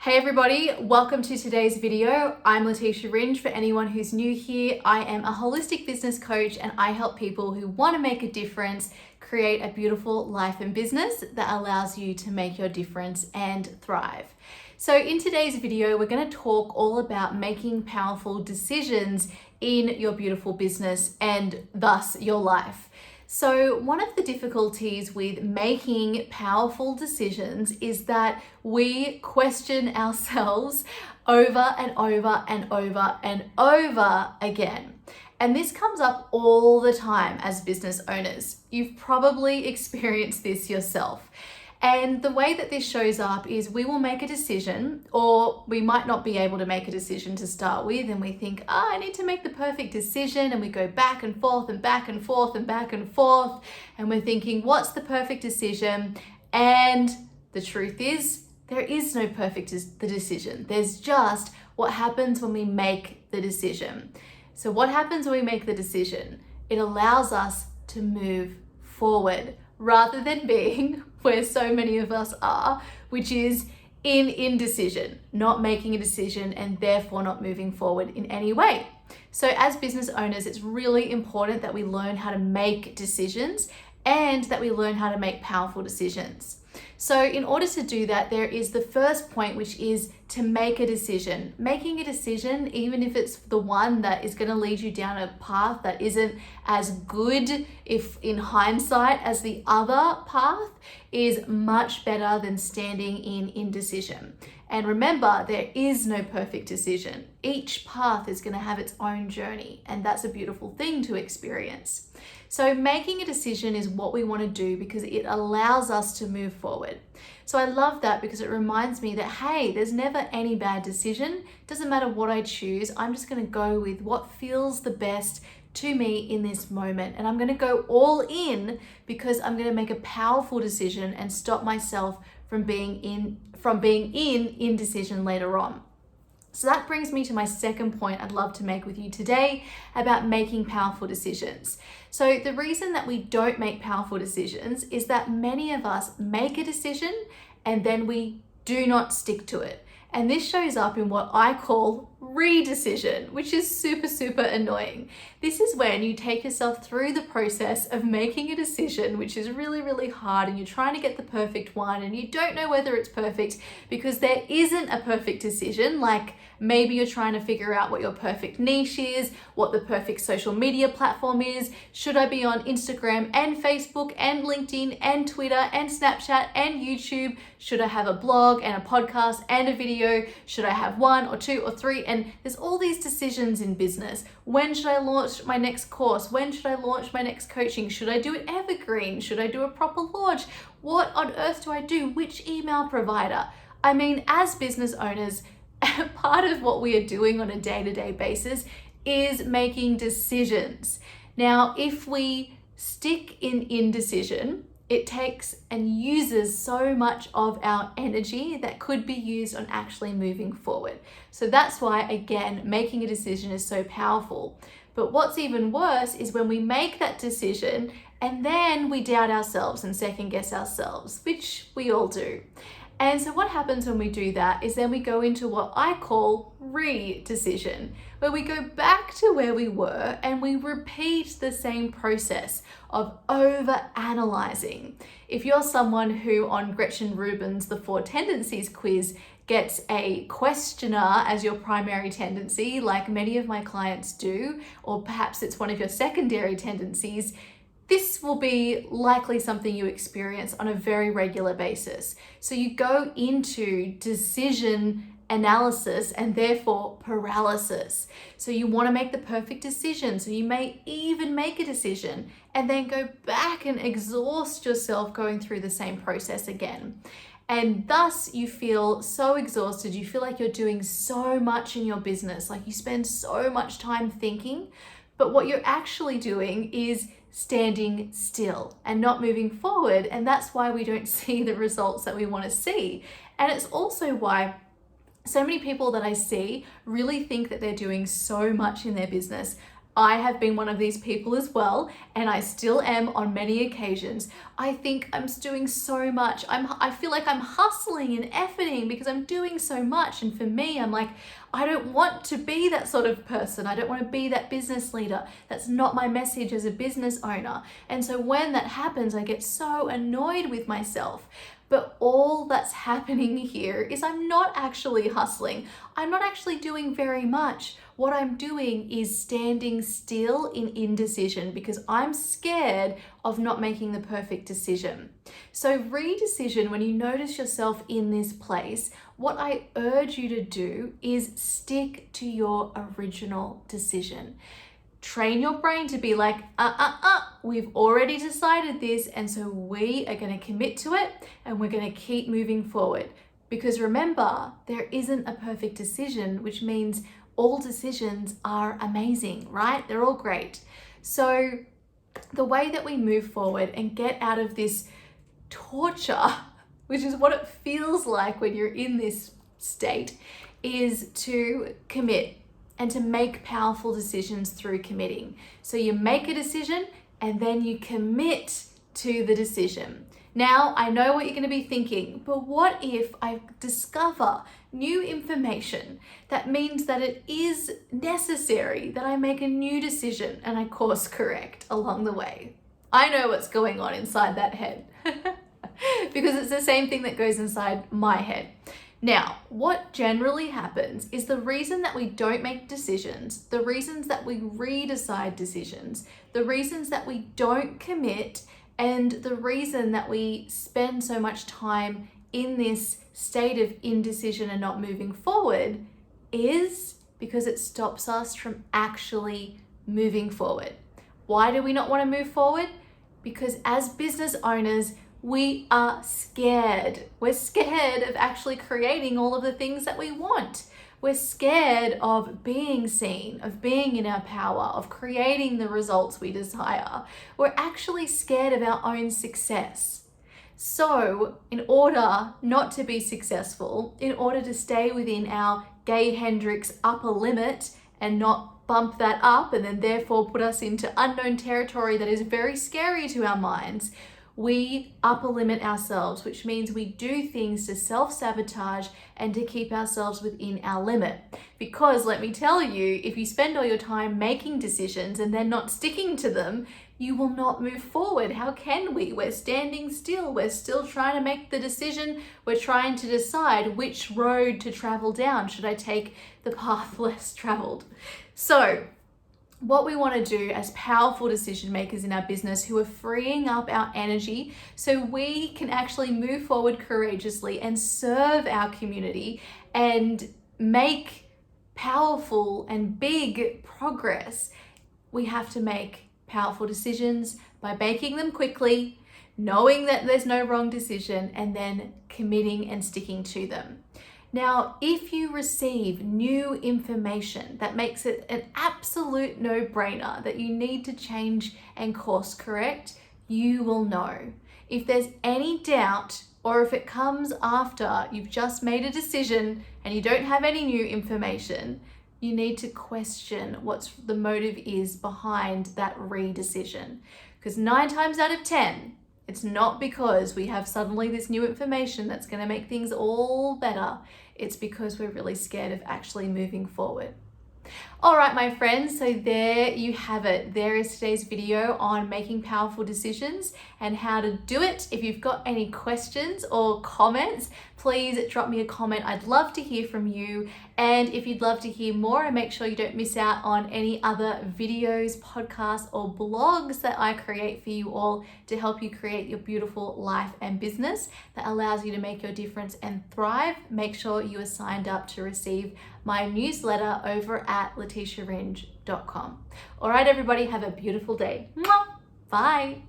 Hey everybody, welcome to today's video. I'm Leticia Ringe. For anyone who's new here, I am a holistic business coach and I help people who want to make a difference create a beautiful life and business that allows you to make your difference and thrive. So in today's video, we're going to talk all about making powerful decisions in your beautiful business and thus your life. So one of the difficulties with making powerful decisions is that we question ourselves over and over and over and over again. And this comes up all the time as business owners. You've probably experienced this yourself. And the way that this shows up is we will make a decision, or we might not be able to make a decision to start with, and we think, I need to make the perfect decision, and we go back and forth and back and forth and back and forth, and we're thinking, what's the perfect decision? And the truth is, there is no perfect decision. There's just what happens when we make the decision. So what happens when we make the decision? It allows us to move forward rather than being where so many of us are, which is in indecision, not making a decision and therefore not moving forward in any way. So as business owners, it's really important that we learn how to make decisions and that we learn how to make powerful decisions. So in order to do that, there is the first point, which is to make a decision. Making a decision, even if it's the one that is going to lead you down a path that isn't as good, if in hindsight, as the other path, is much better than standing in indecision. And remember, there is no perfect decision. Each path is going to have its own journey, and that's a beautiful thing to experience. So making a decision is what we want to do because it allows us to move forward. So I love that because it reminds me that, hey, there's never any bad decision. Doesn't matter what I choose. I'm just going to go with what feels the best to me in this moment. And I'm going to go all in because I'm going to make a powerful decision and stop myself from being in indecision later on. So that brings me to my second point I'd love to make with you today about making powerful decisions. So the reason that we don't make powerful decisions is that many of us make a decision and then we do not stick to it. And this shows up in what I call redecision, which is super, super annoying. This is when you take yourself through the process of making a decision, which is really, really hard, and you're trying to get the perfect one, and you don't know whether it's perfect because there isn't a perfect decision. Like maybe you're trying to figure out what your perfect niche is, what the perfect social media platform is. Should I be on Instagram and Facebook and LinkedIn and Twitter and Snapchat and YouTube? Should I have a blog and a podcast and a video? Should I have one or two or three? And there's all these decisions in business. When should I launch my next course? When should I launch my next coaching? Should I do it evergreen? Should I do a proper launch? What on earth do I do? Which email provider? I mean, as business owners, part of what we are doing on a day-to-day basis is making decisions. Now, if we stick in indecision, it takes and uses so much of our energy that could be used on actually moving forward. So that's why, again, making a decision is so powerful. But what's even worse is when we make that decision and then we doubt ourselves and second guess ourselves, which we all do. And so what happens when we do that is then we go into what I call re-decision, where we go back to where we were and we repeat the same process of over-analyzing. If you're someone who on Gretchen Rubin's The 4 Tendencies quiz gets a questioner as your primary tendency, like many of my clients do, or perhaps it's one of your secondary tendencies, this will be likely something you experience on a very regular basis. So you go into decision analysis and therefore paralysis. So you want to make the perfect decision. So you may even make a decision and then go back and exhaust yourself going through the same process again. And thus you feel so exhausted. You feel like you're doing so much in your business, like you spend so much time thinking, but what you're actually doing is standing still and not moving forward. And that's why we don't see the results that we want to see. And it's also why so many people that I see really think that they're doing so much in their business, I have been one of these people as well, and I still am on many occasions. I think I'm doing so much. I feel like I'm hustling and efforting because I'm doing so much. And for me, I'm like, I don't want to be that sort of person. I don't want to be that business leader. That's not my message as a business owner. And so when that happens, I get so annoyed with myself. But all that's happening here is I'm not actually hustling. I'm not actually doing very much. What I'm doing is standing still in indecision because I'm scared of not making the perfect decision. So redecision, when you notice yourself in this place, what I urge you to do is stick to your original decision. Train your brain to be like, we've already decided this, and so we are going to commit to it and we're going to keep moving forward. Because remember, there isn't a perfect decision, which means all decisions are amazing, right? They're all great. So the way that we move forward and get out of this torture, which is what it feels like when you're in this state, is to commit and to make powerful decisions through committing. So you make a decision and then you commit to the decision. Now, I know what you're going to be thinking, but what if I discover new information that means that it is necessary that I make a new decision and I course correct along the way? I know what's going on inside that head because it's the same thing that goes inside my head. Now, what generally happens is the reason that we don't make decisions, the reasons that we redecide decisions, the reasons that we don't commit, and the reason that we spend so much time in this state of indecision and not moving forward is because it stops us from actually moving forward. Why do we not want to move forward? Because as business owners, we are scared. We're scared of actually creating all of the things that we want. We're scared of being seen, of being in our power, of creating the results we desire. We're actually scared of our own success. So in order not to be successful, in order to stay within our Gay Hendricks upper limit and not bump that up and then therefore put us into unknown territory that is very scary to our minds, we upper limit ourselves, which means we do things to self-sabotage and to keep ourselves within our limit. Because let me tell you, if you spend all your time making decisions and then not sticking to them, you will not move forward. How can we? We're standing still. We're still trying to make the decision. We're trying to decide which road to travel down. Should I take the path less traveled? So what we want to do as powerful decision makers in our business who are freeing up our energy so we can actually move forward courageously and serve our community and make powerful and big progress, we have to make powerful decisions by making them quickly, knowing that there's no wrong decision, and then committing and sticking to them. Now, if you receive new information that makes it an absolute no-brainer that you need to change and course correct, you will know. If there's any doubt, or if it comes after you've just made a decision and you don't have any new information, you need to question what the motive is behind that redecision. Because 9 times out of 10, it's not because we have suddenly this new information that's going to make things all better. It's because we're really scared of actually moving forward. All right, my friends, so there you have it. There is today's video on making powerful decisions and how to do it. If you've got any questions or comments, please drop me a comment. I'd love to hear from you. And if you'd love to hear more and make sure you don't miss out on any other videos, podcasts, or blogs that I create for you all to help you create your beautiful life and business that allows you to make your difference and thrive, make sure you are signed up to receive my newsletter over at leticiaringe.com. All right, everybody, have a beautiful day. Bye.